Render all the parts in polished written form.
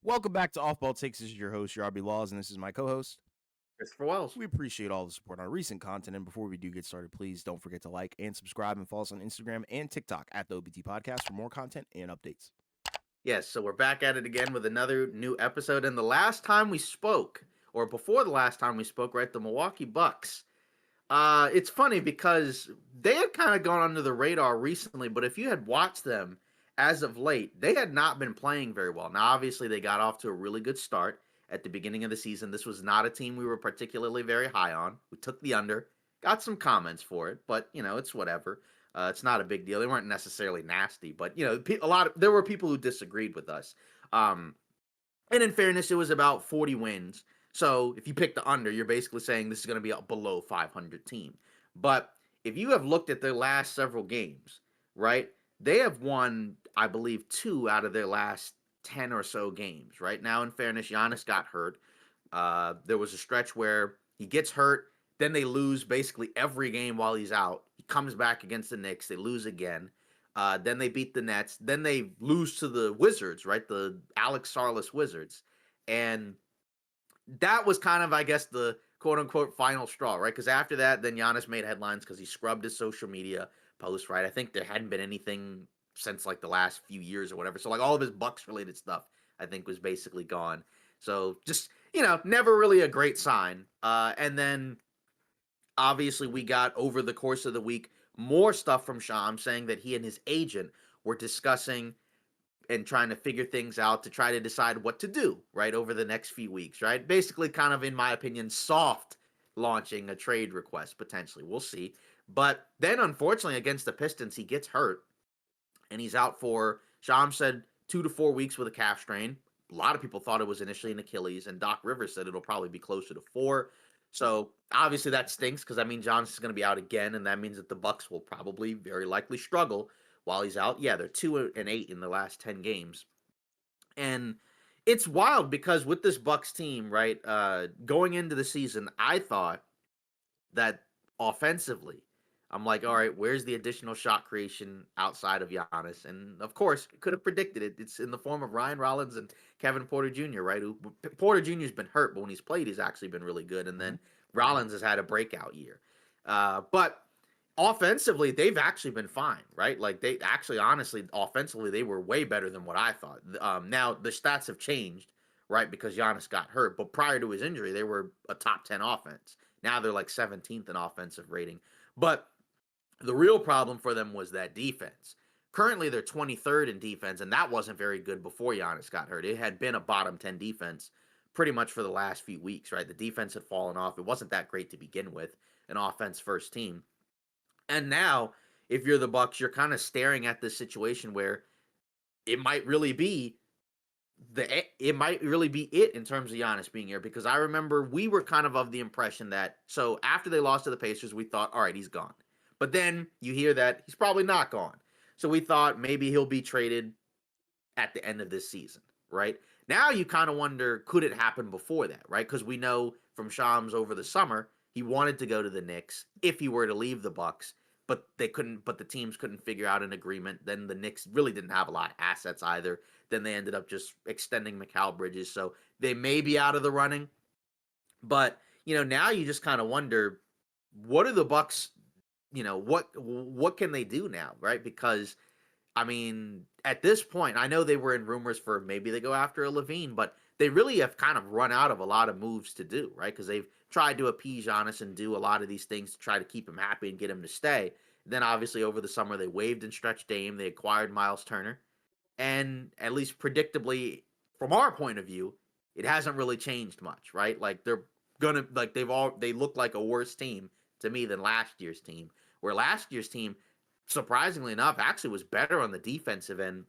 Welcome back to Off Ball Takes. This is your host, Yarby and this is my co-host. Christopher Wells. We appreciate all the support on our recent content, and before we do get started, please don't forget to like and subscribe and follow us on Instagram and TikTok at the OBT Podcast for more content and updates. Yes, so we're back at it again with another new episode. And the last time we spoke, or before the last time we spoke, right, the Milwaukee Bucks. It's funny because they had kind of gone under the radar recently, but if you had watched them as of late, they had not been playing very well. Now, obviously, they got off to a really good start at the beginning of the season. This was not a team we were particularly very high on. We took the under, got some comments for it, but it's whatever. It's not a big deal. They weren't necessarily nasty, but there were people who disagreed with us. And in fairness, it was about 40 wins. So if you pick the under, you're basically saying this is going to be a below 500 team. But if you have looked at their last several games, right, they have won, I believe, 2 out of their last 10 or so games, right? Now, in fairness, Giannis got hurt. There was a stretch where he gets hurt, then they lose basically every game while he's out. He comes back against the Knicks, they lose again. Then they beat the Nets. Then they lose to the Wizards, right? The Alex Sarlis Wizards. And that was kind of, I guess, the quote unquote final straw, right? Because after that, then Giannis made headlines because he scrubbed his social media posts, right? I think there hadn't been anything since like the last few years or whatever. So, like, all of his Bucks related stuff, I think, was basically gone. So, just, never really a great sign. And then obviously, we got over the course of the week more stuff from Shams saying that he and his agent were discussing and trying to figure things out to try to decide what to do, right, over the next few weeks, right? Basically, kind of, in my opinion, soft launching a trade request potentially. We'll see. But then, unfortunately, against the Pistons, he gets hurt and he's out for, Shams said, 2 to 4 weeks with a calf strain. A lot of people thought it was initially an Achilles, and Doc Rivers said it'll probably be closer to 4. So obviously that stinks because I mean Giannis is going to be out again, and that means that the Bucks will probably very likely struggle while he's out. Yeah, they're 2-8 in the last 10 games, and it's wild because with this Bucks team, right, going into the season, I thought that offensively, I'm like, all right, where's the additional shot creation outside of Giannis? And of course, could have predicted it. It's in the form of Ryan Rollins and Kevin Porter Jr., right? Who Porter Jr.'s been hurt, but when he's played, he's actually been really good. And then Rollins has had a breakout year. But offensively, they've actually been fine, right? Like they actually, honestly, offensively, they were way better than what I thought. Now the stats have changed, right? Because Giannis got hurt, but prior to his injury, they were a top 10 offense. Now they're like 17th in offensive rating. But the real problem for them was that defense. Currently, they're 23rd in defense, and that wasn't very good before Giannis got hurt. It had been a bottom 10 defense pretty much for the last few weeks, right? The defense had fallen off. It wasn't that great to begin with, an offense first team. And now, if you're the Bucks, you're kind of staring at this situation where it might really be it in terms of Giannis being here, because I remember we were kind of the impression that, so after they lost to the Pacers, we thought, all right, he's gone. But then you hear that he's probably not gone. So we thought maybe he'll be traded at the end of this season, right? Now you kind of wonder, could it happen before that, right? Because we know from Shams over the summer, he wanted to go to the Knicks if he were to leave the Bucks, but they couldn't, but the teams couldn't figure out an agreement. Then the Knicks really didn't have a lot of assets either. Then they ended up just extending Mikal Bridges. So they may be out of the running. But, now you just kind of wonder, what are the Bucks, what can they do now, right? Because I mean, at this point, I know they were in rumors for maybe they go after a Levine, but they really have kind of run out of a lot of moves to do, right? Because they've tried to appease Giannis and do a lot of these things to try to keep him happy and get him to stay. Then obviously over the summer they waived and stretched Dame. They acquired Miles Turner, and at least predictably, from our point of view, it hasn't really changed much, right? Like they look like a worse team to me than last year's team. Where last year's team, surprisingly enough, actually was better on the defensive end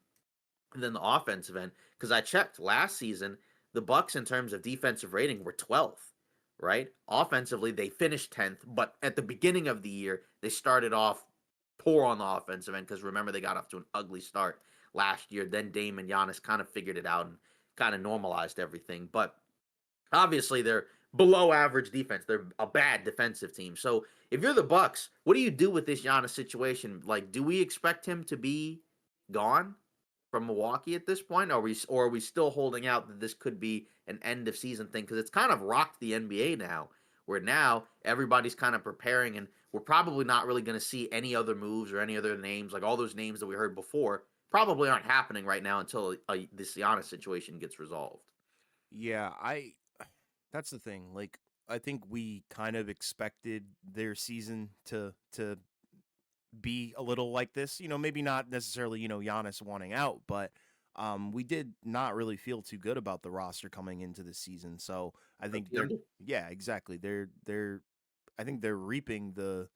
than the offensive end. Because I checked last season, the Bucks in terms of defensive rating were 12th, right? Offensively, they finished 10th, but at the beginning of the year, they started off poor on the offensive end because remember they got off to an ugly start last year. Then Dame and Giannis kind of figured it out and kind of normalized everything. But obviously, they're below average defense. They're a bad defensive team. So if you're the Bucks, what do you do with this Giannis situation? Like, do we expect him to be gone? from Milwaukee at this point? Or are we still holding out that this could be an end of season thing? Because it's kind of rocked the NBA now, where now everybody's kind of preparing, and we're probably not really going to see any other moves or any other names, like all those names that we heard before, probably aren't happening right now until this Giannis situation gets resolved. Yeah, that's the thing. Like, I think we kind of expected their season to be a little like this. Maybe not necessarily, Giannis wanting out, but we did not really feel too good about the roster coming into the season. So I think they're, yeah, exactly. I think they're reaping the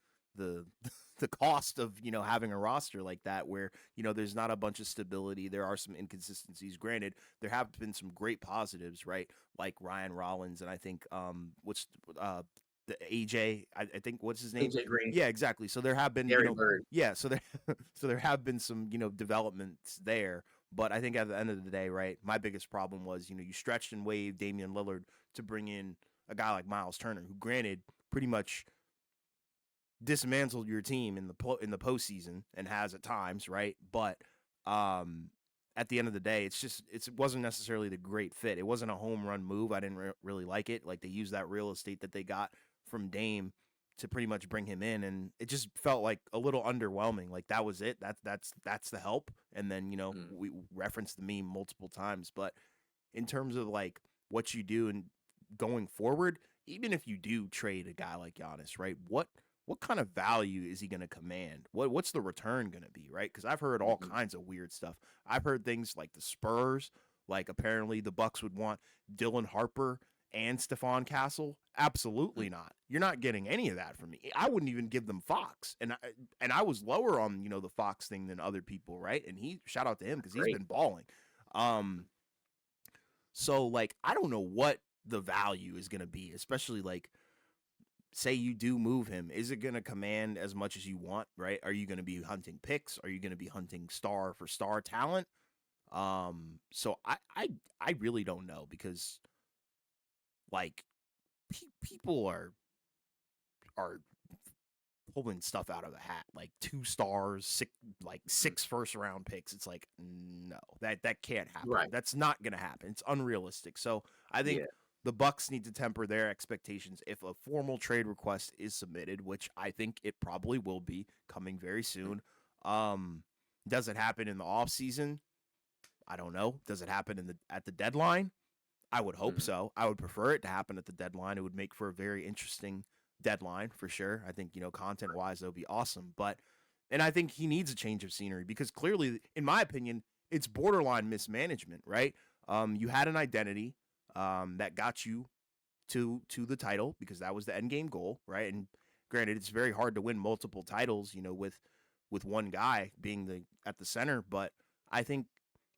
the cost of having a roster like that, where there's not a bunch of stability. There are some inconsistencies. Granted, there have been some great positives, right? Like Ryan Rollins, and I think what's the AJ, I think, what's his name? AJ Green, Yeah, exactly. So there have been, Gary Bird. yeah, so there so there have been some, developments there. But I think at the end of the day, right, my biggest problem was, you stretched and waived Damian Lillard to bring in a guy like Miles Turner, who, granted, pretty much dismantled your team in the postseason and has at times, right? But at the end of the day, it wasn't necessarily the great fit. It wasn't a home run move. I didn't really like it. Like, they used that real estate that they got from Dame to pretty much bring him in, and it just felt like a little underwhelming. Like, that was it. That's the help. And then we referenced the meme multiple times, but in terms of like what you do and going forward, even if you do trade a guy like Giannis, right? What kind of value is he going to command? What's the return going to be, right? Because I've heard all kinds of weird stuff. I've heard things like the Spurs, like apparently the Bucks would want Dylan Harper and Stephon Castle. Absolutely not. You're not getting any of that from me. I wouldn't even give them Fox, and I was lower on the Fox thing than other people, right? And shout out to him because he's been balling. So like, I don't know what the value is going to be, especially like, say you do move him, is it going to command as much as you want, right? Are you going to be hunting picks? Are you going to be hunting star for star talent? So I really don't know, because like people are pulling stuff out of the hat, like 2 stars, six first round picks. It's like, no, that can't happen. Right. That's not going to happen. It's unrealistic. So I think the Bucks need to temper their expectations if a formal trade request is submitted, which I think it probably will be coming very soon. Does it happen in the offseason? I don't know. Does it happen at the deadline? I would hope so. I would prefer it to happen at the deadline. It would make for a very interesting deadline for sure. I think, content-wise, that would be awesome. And I think he needs a change of scenery, because clearly, in my opinion, it's borderline mismanagement, right? You had an identity that got you to the title, because that was the end game goal, right? And granted, it's very hard to win multiple titles, with one guy being at the center, but I think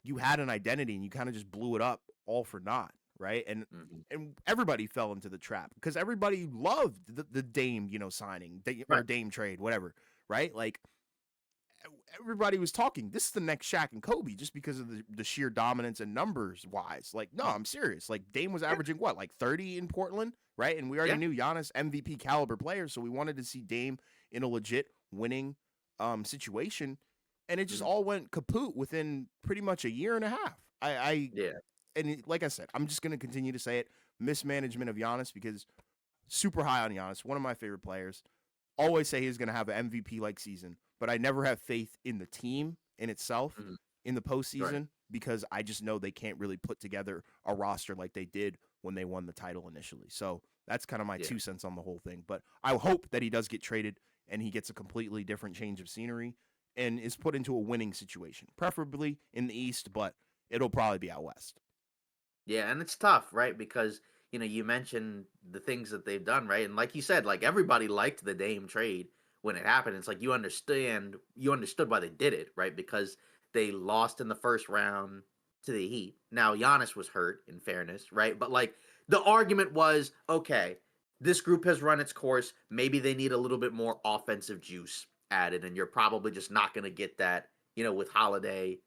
you had an identity and you kind of just blew it up all for naught, right? And everybody fell into the trap, because everybody loved the Dame, signing, or Dame trade, whatever, right? Like, everybody was talking, this is the next Shaq and Kobe, just because of the sheer dominance and numbers wise. Like, no, I'm serious. Like, Dame was averaging what, like 30 in Portland, right? And we already knew Giannis MVP caliber player, so we wanted to see Dame in a legit winning situation, and it just all went kaput within pretty much a year and a half. And like I said, I'm just going to continue to say it: mismanagement of Giannis, because super high on Giannis, one of my favorite players. Always say he's going to have an MVP like season, but I never have faith in the team in itself in the postseason, because I just know they can't really put together a roster like they did when they won the title initially. So that's kind of my 2 cents on the whole thing. But I hope that he does get traded and he gets a completely different change of scenery and is put into a winning situation, preferably in the East, but it'll probably be out West. Yeah, and it's tough, right? Because, you mentioned the things that they've done, right? And like you said, like, everybody liked the Dame trade when it happened. It's like you understood why they did it, right? Because they lost in the first round to the Heat. Now, Giannis was hurt, in fairness, right? But like, the argument was, okay, this group has run its course. Maybe they need a little bit more offensive juice added, and you're probably just not going to get that, with Holiday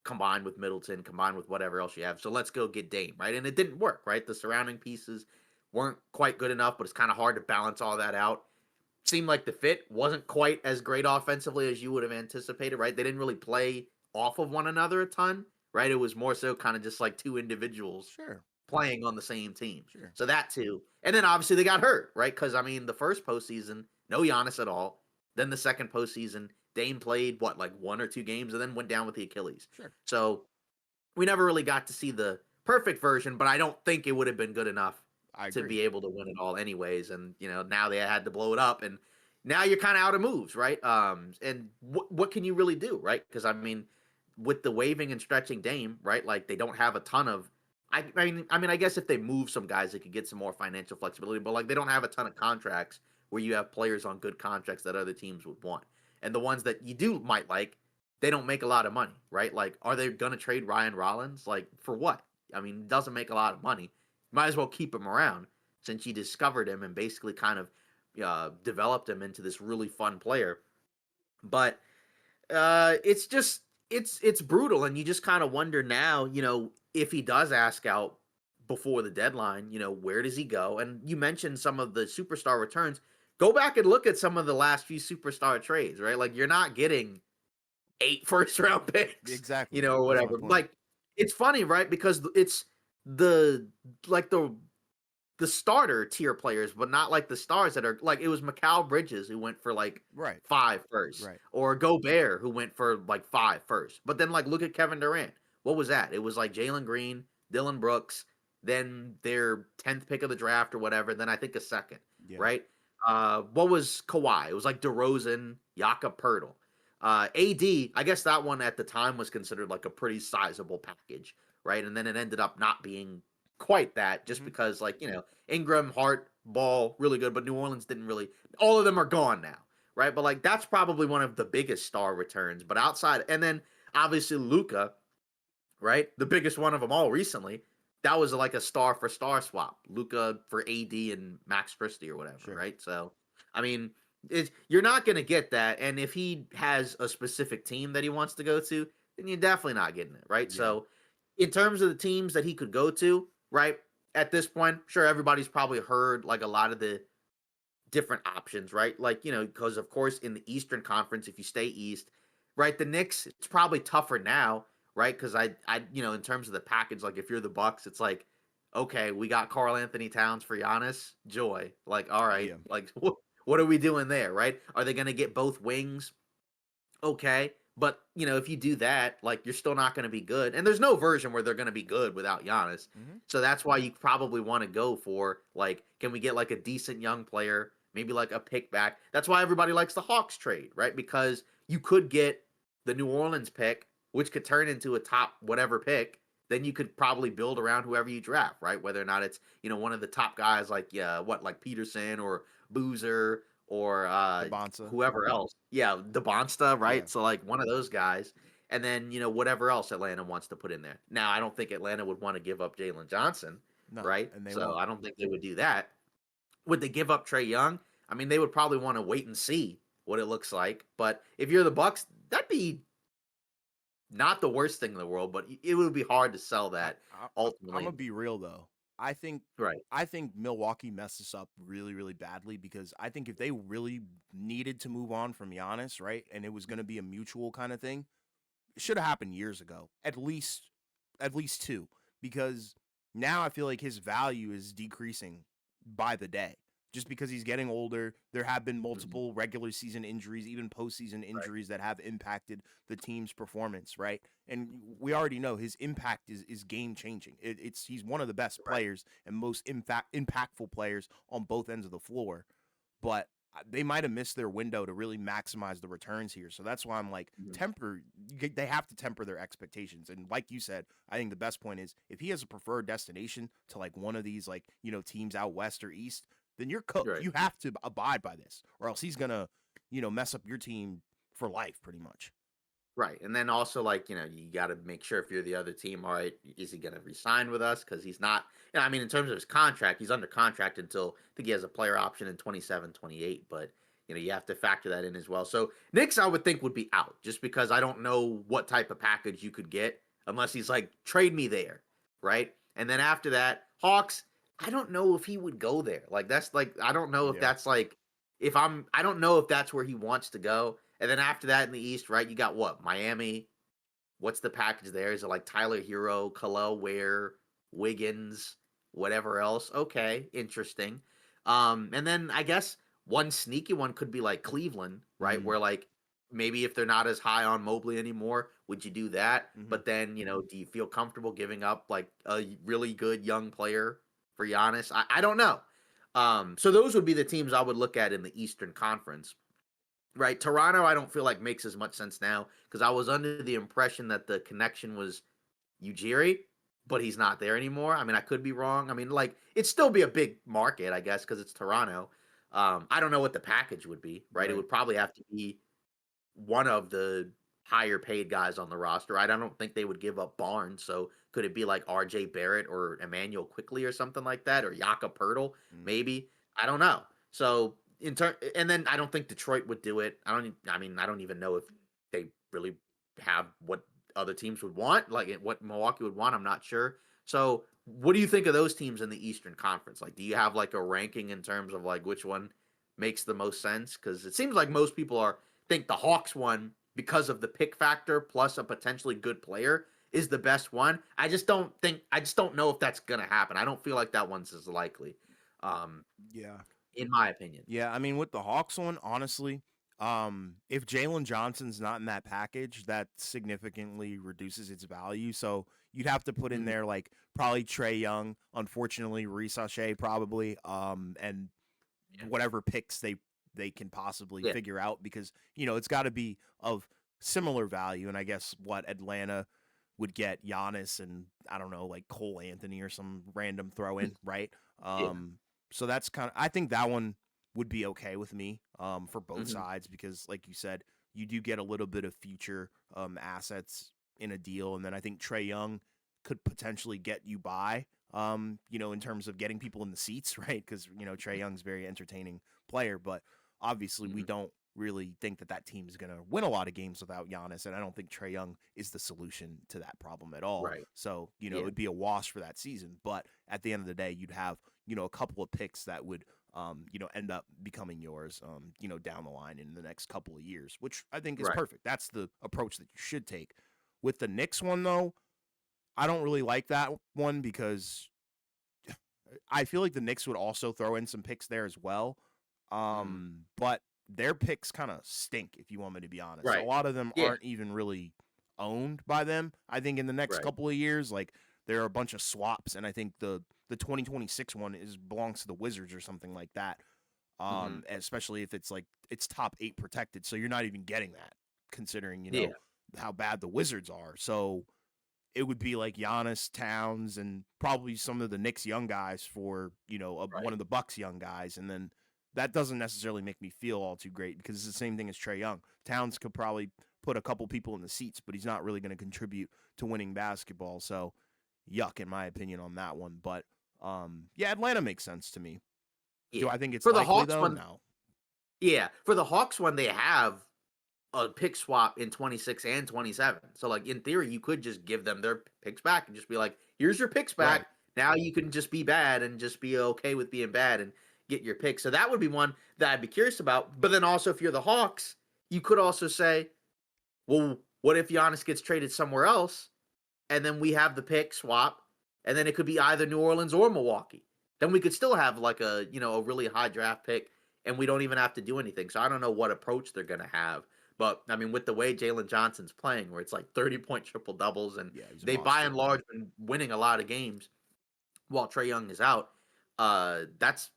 combined with Middleton, combined with whatever else you have. So let's go get Dame, right? And it didn't work, right? The surrounding pieces weren't quite good enough, but it's kind of hard to balance all that out. Seemed like the fit wasn't quite as great offensively as you would have anticipated, right? They didn't really play off of one another a ton, right? It was more so kind of just like two individuals Sure, playing on the same team. sure, So that too. And then obviously they got hurt, right? Because I mean, the first postseason, no Giannis at all. Then the second postseason, Dame played what, like 1 or 2 games, and then went down with the Achilles. sure. So we never really got to see the perfect version, but I don't think it would have been good enough I to agree. be able to win it all anyways. And now they had to blow it up, and now you're kind of out of moves, right? And what can you really do, right? Because I mean, with the waving and stretching Dame, right? Like they don't have a ton of. I mean, I guess if they move some guys, they could get some more financial flexibility, but like they don't have a ton of contracts where you have players on good contracts that other teams would want, and the ones that you do might like, they don't make a lot of money, right? Like, are they gonna trade Ryan Rollins? Like, for what? I mean, it doesn't make a lot of money. Might as well keep him around since you discovered him and basically kind of developed him into this really fun player. But it's just it's brutal, and you just kind of wonder now, if he does ask out before the deadline, where does he go? And you mentioned some of the superstar returns. Go back and look at some of the last few superstar trades, right? Like you're not getting 8 first round picks, Exactly. or That's my whatever. point. Like it's funny, right? Because it's the like the starter tier players, but not like the stars that are like it was Mikal Bridges who went for like Right, 5 first, right. or Gobert who went for like 5 first. But then like look at Kevin Durant. What was that? It was like Jalen Green, Dylan Brooks, then their 10th pick of the draft or whatever, then I think a second, Yeah. right? What was Kawhi? It was like DeRozan, Jakob Pertl. AD, I guess that one at the time was considered like a pretty sizable package, right? And then it ended up not being quite that, just Hmm. because like Ingram, Hart, Ball, really good, but New Orleans didn't really. All of them are gone now, right? But like that's probably one of the biggest star returns. But outside, and then obviously Luca, right? The biggest one of them all recently. That was like a star for star swap. Luca for AD and Max Christie or whatever, Sure. right? So, I mean, you're not going to get that. And if he has a specific team that he wants to go to, then you're definitely not getting it, right? Yeah. So, in terms of the teams that he could go to, right? At this point, sure, everybody's probably heard like a lot of the different options, right? Like, because of course in the Eastern Conference, if you stay East, right, the Knicks, it's probably tougher now, right? Because in terms of the package, like if you're the Bucks, it's like, okay, we got Karl Anthony Towns for Giannis, joy. Like, all right, Yeah. like what are we doing there, right? Are they going to get both wings? Okay. But if you do that, like you're still not going to be good. And there's no version where they're going to be good without Giannis. Hmm. So that's why you probably want to go for like, can we get like a decent young player, maybe like a pick back? That's why everybody likes the Hawks trade, right? Because you could get the New Orleans pick, which could turn into a top whatever pick. Then you could probably build around whoever you draft, right? Whether or not it's one of the top guys like like Peterson or Boozer or The Bonsa. whoever else. Yeah, DeBonsta, Yeah. right? So like one of those guys. And then, whatever else Atlanta wants to put in there. Now, I don't think Atlanta would want to give up Jalen Johnson, No, right? and they So won't. I don't think they would do that. Would they give up Trey Young? I mean, they would probably want to wait and see what it looks like. But if you're the Bucks, that'd be not the worst thing in the world, but it would be hard to sell that I'm gonna ultimately. be real though. I think Right. I think Milwaukee messed this up really, really badly because I think if they really needed to move on from Giannis, right, and it was gonna be a mutual kind of thing, it should have happened years ago. At least two. Because now I feel like his value is decreasing by the day. Just because he's getting older, there have been Mhm. multiple regular season injuries, even postseason Right. injuries that have impacted the team's performance, right? And we already know his impact is game changing. He's one of the best Right. players and most impactful players on both ends of the floor. But they might have missed their window to really maximize the returns here. So that's why I'm like, Mhm. they have to temper their expectations. And like you said, I think the best point is if he has a preferred destination to like one of these like, teams out west or east, then you're cooked. Right. You have to abide by this or else he's going to, mess up your team for life pretty much. Right. And then also, like, you got to make sure if you're the other team, all right, is he going to resign with us? Because he's not, I mean, in terms of his contract, he's under contract until I think he has a player option in 27, 28. But, you have to factor that in as well. So, Knicks, I would think, would be out just because I don't know what type of package you could get unless he's like, trade me there. Right. And then after that, Hawks, I don't know if he would go there. Like, that's like, I don't know if Yeah. that's like, I don't know if that's where he wants to go. And then after that in the East, right, you got what? Miami. what's the package there? Is it like Tyler Hero, Khalil Ware, Wiggins, whatever else? Okay, interesting. And then I guess one sneaky one could be like Cleveland, right? Mm, Where like maybe if they're not as high on Mobley anymore, would you do that? hmm. But then, do you feel comfortable giving up like a really good young player for Giannis? I don't know. So those would be the teams I would look at in the Eastern Conference. Right. Toronto, I don't feel like makes as much sense now because I was under the impression that the connection was Ujiri, but he's not there anymore. I mean, I could be wrong. I mean, like, it'd still be a big market, I guess, because it's Toronto. I don't know what the package would be, right? It Right. would probably have to be one of the higher paid guys on the roster. Right? I don't think they would give up Barnes. So could it be like RJ Barrett or Emmanuel Quickly or something like that, or Jakob Pertl? Mm, Maybe. I don't know. So and then I don't think Detroit would do it. I don't even know if they really have what other teams would want, like what Milwaukee would want. I'm not sure. So what do you think of those teams in the Eastern Conference? Like, do you have like a ranking in terms of like which one makes the most sense? Because it seems like most people are think the Hawks one because of the pick factor plus a potentially good player is the best one. I just don't know if that's gonna happen. I don't feel like that one's as likely. Um, yeah. in my opinion. Yeah, I mean, with the Hawks one, honestly, if Jalen Johnson's not in that package, that significantly reduces its value. So you'd have to put in Mhm. there like probably Trey Young, unfortunately, Reese probably, and Yeah. whatever picks they can possibly Yeah. figure out because it's got to be of similar value. And I guess what Atlanta would get Giannis and I don't know like Cole Anthony or some random throw in, right? Yeah. Um, so that's kind of I think that one would be okay with me for both Mhm. sides because like you said, you do get a little bit of future assets in a deal, and then I think Trey Young could potentially get you by in terms of getting people in the seats, right? Because Trey Young's a very entertaining player, but obviously we Mhm. don't really think that team is going to win a lot of games without Giannis, and I don't think Trey Young is the solution to that problem at all. Right. So it Yeah. would be a wash for that season, but at the end of the day, you'd have a couple of picks that would end up becoming yours, down the line in the next couple of years, which I think is Right. perfect. That's the approach that you should take. With the Knicks one, though, I don't really like that one because I feel like the Knicks would also throw in some picks there as well. Mhm. But their picks kind of stink, if you want me to be honest. A Right. lot of them Yeah. aren't even really owned by them. I think in the next Right. couple of years, like there are a bunch of swaps, and I think the 2026 one belongs to the Wizards or something like that. Mhm. Especially if it's like it's top 8 protected, so you're not even getting that, considering Yeah. how bad the Wizards are. So it would be like Giannis, Towns, and probably some of the Knicks young guys for one Right. of the Bucks young guys, and then that doesn't necessarily make me feel all too great because it's the same thing as Trey Young. Towns could probably put a couple people in the seats, but he's not really going to contribute to winning basketball. So, yuck, in my opinion, on that one. But yeah, Atlanta makes sense to me. Do Yeah. I think it's For the likely Hawks though? one, No. yeah. For the Hawks one, they have a pick swap in 26 and 27. So like in theory, you could just give them their picks back and just be like, "Here's your picks back. Right. Now you can just be bad and just be okay with being bad and get your picks." So that would be one that I'd be curious about. But then also if you're the Hawks, you could also say, "Well, what if Giannis gets traded somewhere else and then we have the pick swap and then it could be either New Orleans or Milwaukee. Then we could still have like a really high draft pick and we don't even have to do anything." So I don't know what approach they're going to have. But I mean, with the way Jalen Johnson's playing, where it's like 30-point triple doubles, and Yeah, he's a they by monster. and large been winning a lot of games while Trey Young is out, that's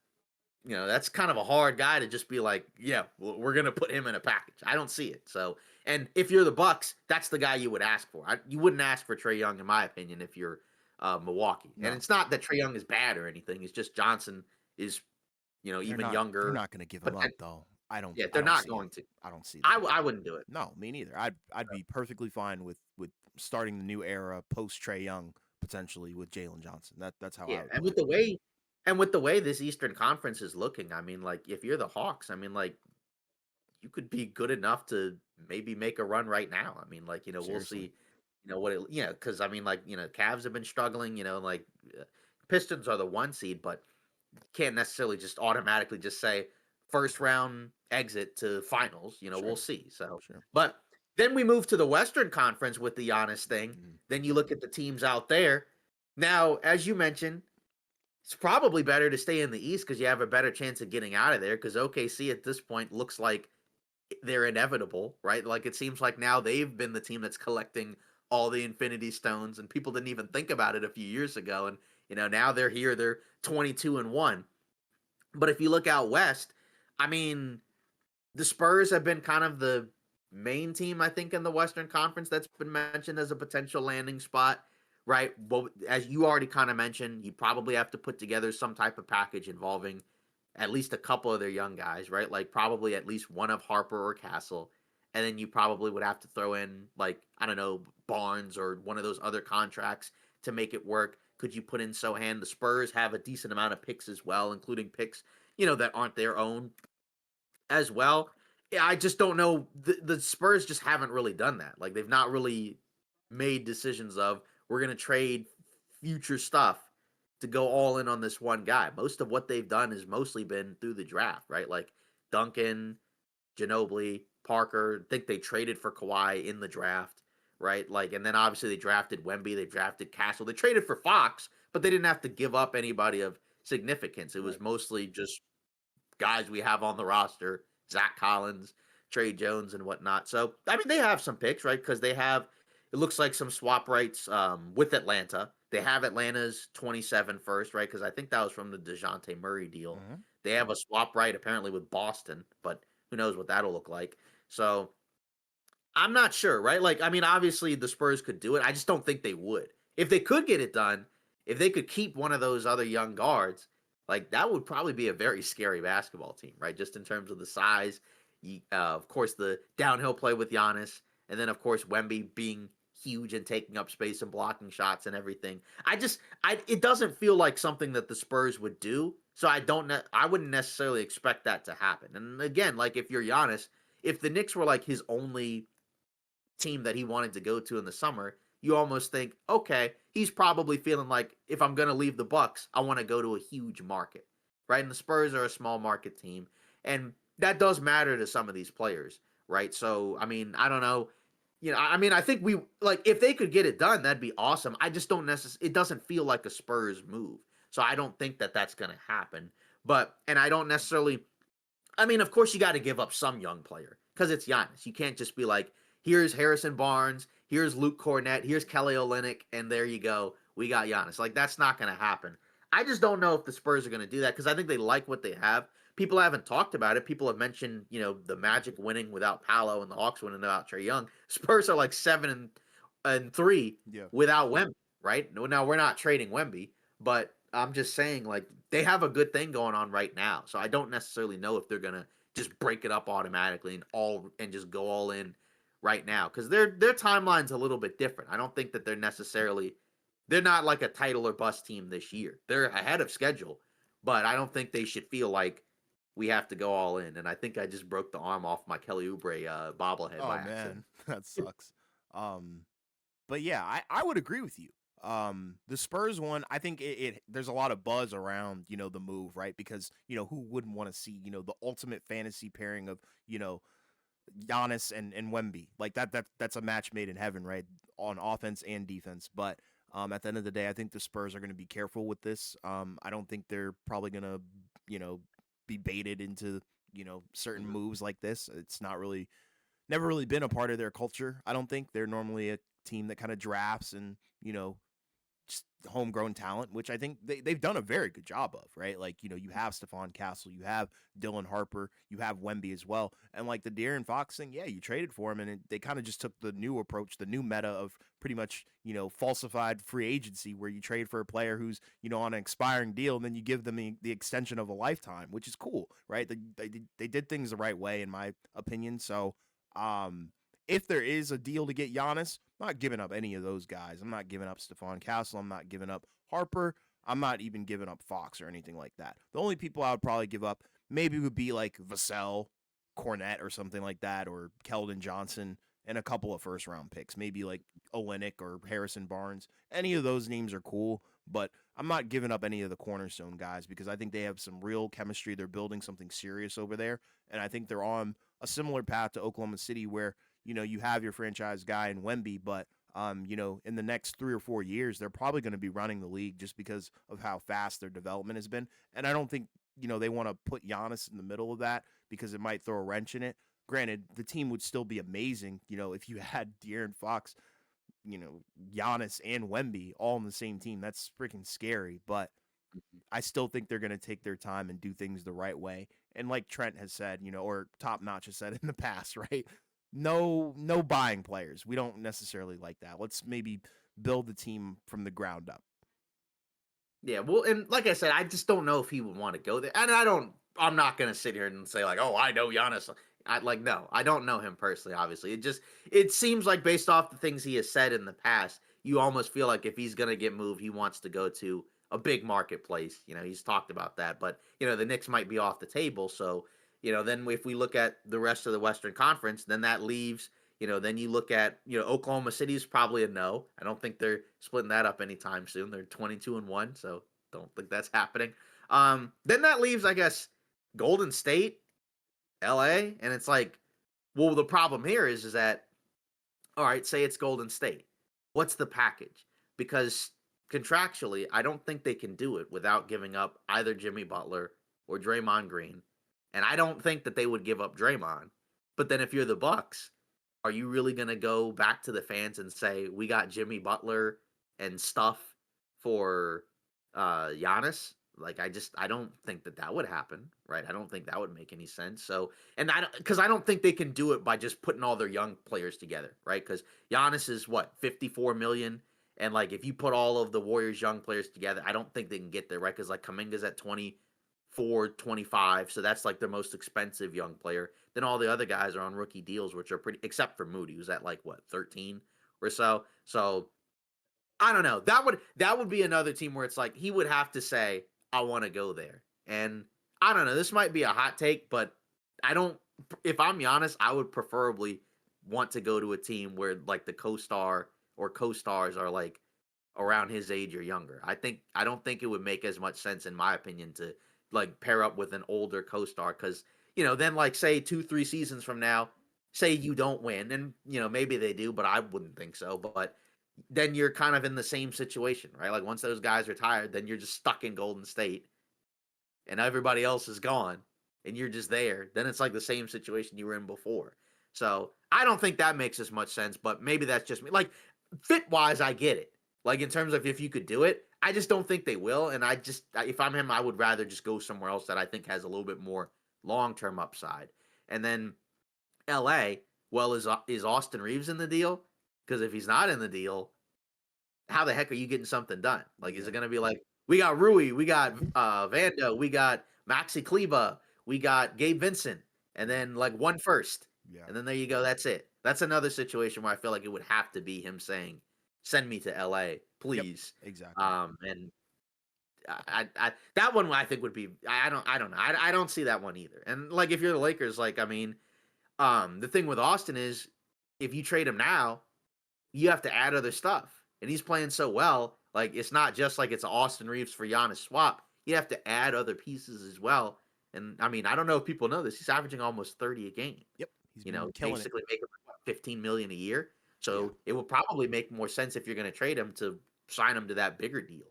that's kind of a hard guy to just be like, yeah, we're gonna put him in a package. I don't see it. So, and if you're the Bucks, that's the guy you would ask for. You wouldn't ask for Trey Young, in my opinion, if you're Milwaukee. And No. it's not that Trey Young is bad or anything. It's just Johnson is They're even not they're younger. not going to give But him up though. I don't yeah, I they're don't not see it. going to. I don't see that. I wouldn't do it. No, me neither. I'd be perfectly fine with starting the new era post Trey Young potentially with Jalen Johnson. That's how I Yeah, would play it. and with the way this Eastern Conference is looking, I mean, like if you're the Hawks, I mean, like you could be good enough to maybe make a run right now. I mean, like, we'll Seriously. see, what it, because I mean, like, Cavs have been struggling, like uh, Pistons are the one seed, but can't necessarily just automatically just say first round exit to finals. We'll Sure. see. So, Sure. but Then we move to the Western Conference with the Giannis thing. Mhm. Then you look at the teams out there. Now, as you mentioned, it's probably better to stay in the East because you have a better chance of getting out of there. Because OKC at this point looks like they're inevitable, right? Like it seems like now they've been the team that's collecting all the Infinity Stones, and people didn't even think about it a few years ago. And now they're here. They're 22-1. But if you look out west, I mean, the Spurs have been kind of the main team, I think, in the Western Conference that's been mentioned as a potential landing spot, right? Well, as you already kind of mentioned, you probably have to put together some type of package involving at least a couple of their young guys, right? Like probably at least one of Harper or Castle. And then you probably would have to throw in, like, I don't know, Barnes or one of those other contracts to make it work. Could you put in Sohan? The Spurs have a decent amount of picks as well, including picks, that aren't their own as well. Yeah, I just don't know. The Spurs just haven't really done that. Like they've not really made decisions of we're going to trade future stuff to go all in on this one guy. Most of what they've done has mostly been through the draft, right? Like Duncan, Ginobili, Parker. I think they traded for Kawhi in the draft, right? Like, and then obviously they drafted Wemby, they drafted Castle, they traded for Fox, but they didn't have to give up anybody of significance. It was Right. mostly just guys we have on the roster, Zach Collins, Trey Jones, and whatnot. So, I mean, they have some picks, right? Because they have, it looks like some swap rights with Atlanta. They have Atlanta's 27 first, right? Because I think that was from the DeJounte Murray deal. Mhm. They have a swap right apparently with Boston, but who knows what that'll look like. So, I'm not sure, right? Like, I mean, obviously the Spurs could do it. I just don't think they would. If they could get it done, if they could keep one of those other young guards, like that would probably be a very scary basketball team, right? Just in terms of the size, of course, the downhill play with Giannis, and then of course Wemby being huge and taking up space and blocking shots and everything. It doesn't feel like something that the Spurs would do. So I wouldn't necessarily expect that to happen. And again, like if you're Giannis, if the Knicks were like his only team that he wanted to go to in the summer, you almost think, okay, he's probably feeling like if I'm going to leave the Bucks, I want to go to a huge market, right? And the Spurs are a small market team, and that does matter to some of these players, right? So, I mean, I don't know. I mean, I think we like if they could get it done, that'd be awesome. I just don't necessarily. It doesn't feel like a Spurs move, so I don't think that that's going to happen. And I don't necessarily. I mean, of course, you got to give up some young player because it's Giannis. You can't just be like, here's Harrison Barnes, here's Luke Cornett, here's Kelly Olynyk, and there you go. We got Giannis. Like, that's not going to happen. I just don't know if the Spurs are going to do that because I think they like what they have. People haven't talked about it. People have mentioned, the Magic winning without Paolo and the Hawks winning without Trae Young. Spurs are like 7-3 Yeah. without Wemby, right? Now we're not trading Wemby, but I'm just saying, like, they have a good thing going on right now. So I don't necessarily know if they're gonna just break it up automatically and just go all in right now because their timeline's a little bit different. I don't think that they're not like a title or bust team this year. They're ahead of schedule, but I don't think they should feel like we have to go all in. And I think I just broke the arm off my Kelly Oubre bobblehead Oh by accident. man, that sucks. Um, but yeah, I would agree with you. The Spurs one, I think there's a lot of buzz around, the move, right? Because, who wouldn't want to see, the ultimate fantasy pairing of, Giannis and Wemby. Like that's a match made in heaven, right? On offense and defense. But at the end of the day, I think the Spurs are going to be careful with this. I don't think they're probably going to, be baited into, certain Mhm. moves like this. It's not really never really been a part of their culture. I don't think they're normally a team that kind of drafts and, just homegrown talent, which I think they've done a very good job of, right? Like, you have Stephon Castle, you have Dylan Harper, you have Wemby as well. And like the De'Aaron Fox thing, yeah, you traded for him and they kind of just took the new approach, the new meta of pretty much, falsified free agency where you trade for a player who's, on an expiring deal and then you give them the extension of a lifetime, which is cool, right? They did things the right way, in my opinion. So, um, if there is a deal to get Giannis, I'm not giving up any of those guys. I'm not giving up Stephon Castle. I'm not giving up Harper. I'm not even giving up Fox or anything like that. The only people I would probably give up maybe would be like Vassell, Cornette, or something like that, or Keldon Johnson, and a couple of first round picks. Maybe like Olynyk or Harrison Barnes. Any of those names are cool, but I'm not giving up any of the cornerstone guys because I think they have some real chemistry. They're building something serious over there, and I think they're on a similar path to Oklahoma City where you have your franchise guy in Wemby, but in the next 3 or 4 years, they're probably going to be running the league just because of how fast their development has been. And I don't think, they want to put Giannis in the middle of that because it might throw a wrench in it. Granted, the team would still be amazing, if you had De'Aaron Fox, Giannis and Wemby all on the same team. That's freaking scary. But I still think they're going to take their time and do things the right way. And like Trent has said, or Top Notch has said in the past, right? No buying players. We don't necessarily like that. Let's maybe build the team from the ground up. Yeah, well, and like I said, I just don't know if he would want to go there. And I'm not going to sit here and say like, "Oh, I know Giannis." No, I don't know him personally, obviously. It seems like based off the things he has said in the past, you almost feel like if he's going to get moved, he wants to go to a big marketplace. He's talked about that, but the Knicks might be off the table. So, then if we look at the rest of the Western Conference, then that leaves, then you look at, Oklahoma City is probably a no. I don't think they're splitting that up anytime soon. They're 22-1, so don't think that's happening. Then that leaves, I guess, Golden State, LA, and it's like, well, the problem here is that, all right, say it's Golden State. What's the package? Because contractually, I don't think they can do it without giving up either Jimmy Butler or Draymond Green. And I don't think that they would give up Draymond. But then if you're the Bucks, are you really going to go back to the fans and say, we got Jimmy Butler and stuff for Giannis? Like, I don't think that would happen, right? I don't think that would make any sense. So, and because I don't think they can do it by just putting all their young players together, right? Because Giannis is what, 54 million? And like, if you put all of the Warriors' young players together, I don't think they can get there, right? Because like Kuminga's at 24, 25, so that's like the most expensive young player. Then all the other guys are on rookie deals, which are pretty, except for Moody, who's at like what, 13 or so. So I don't know. That would be another team where it's like he would have to say, I want to go there. And I don't know. This might be a hot take, but I don't. If I'm Giannis, I would preferably want to go to a team where like the co-star or co-stars are like around his age or younger. I don't think it would make as much sense, in my opinion, to like pair up with an older co-star because then like say 2-3 seasons from now, say you don't win, and maybe they do, but I wouldn't think so. But then you're kind of in the same situation, right? Like once those guys retired, then you're just stuck in Golden State and everybody else is gone and you're just there. Then it's like the same situation you were in before. So I don't think that makes as much sense, but maybe that's just me. Like fit wise, I get it. Like in terms of if you could do it, I just don't think they will. And if I'm him, I would rather just go somewhere else that I think has a little bit more long-term upside. And then LA, well, is Austin Reeves in the deal? Because if he's not in the deal, how the heck are you getting something done? Like, is it going to be like, we got Rui, we got Vando, we got Maxi Kleba, we got Gabe Vincent, and then like one first. Yeah. And then there you go. That's it. That's another situation where I feel like it would have to be him saying, send me to LA, please. Yep, exactly. And I that one I think would be, I don't know. I don't see that one either. And like, if you're the Lakers, like, I mean, the thing with Austin is if you trade him now, you have to add other stuff. And he's playing so well, like it's not just like it's Austin Reeves for Giannis swap. You have to add other pieces as well. And I mean, I don't know if people know this. He's averaging almost 30 a game. Yep, he's been killing basically it. making like 15 million a year. So it would probably make more sense if you're going to trade him to sign him to that bigger deal.